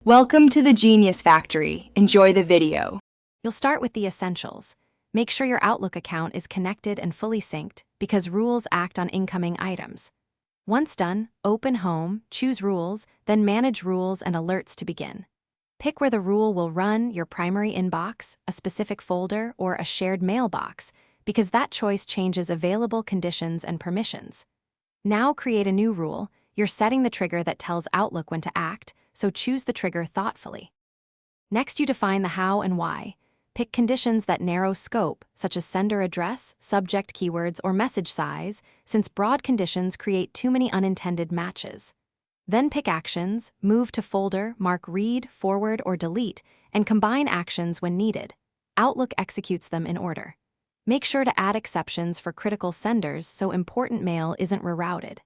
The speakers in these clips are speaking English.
Welcome to the Genius Factory. Enjoy the video. You'll start with the essentials. Make sure your Outlook account is connected and fully synced because rules act on incoming items. Once done, open Home, choose Rules, then Manage Rules and Alerts to begin. Pick where the rule will run, your primary inbox, a specific folder, or a shared mailbox, because that choice changes available conditions and permissions. Now create a new rule. You're setting the trigger that tells Outlook when to act, so choose the trigger thoughtfully. Next, you define the how and why. Pick conditions that narrow scope, such as sender address, subject keywords, or message size, since broad conditions create too many unintended matches. Then pick actions, move to folder, mark read, forward, or delete, and combine actions when needed. Outlook executes them in order. Make sure to add exceptions for critical senders so important mail isn't rerouted.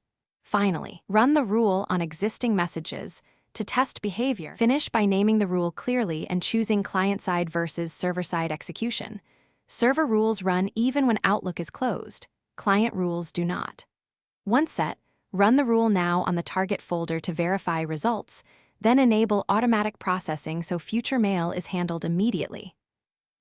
Finally, run the rule on existing messages. To test behavior, finish by naming the rule clearly and choosing client-side versus server-side execution. Server rules run even when Outlook is closed. Client rules do not. Once set, run the rule now on the target folder to verify results, then enable automatic processing so future mail is handled immediately.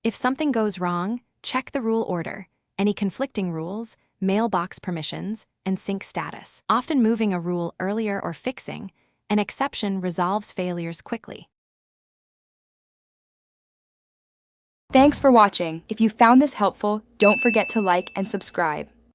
If something goes wrong, check the rule order, any conflicting rules, mailbox permissions, and sync status. Often moving a rule earlier or fixing an exception resolves failures quickly. Thanks for watching. If you found this helpful, don't forget to like and subscribe.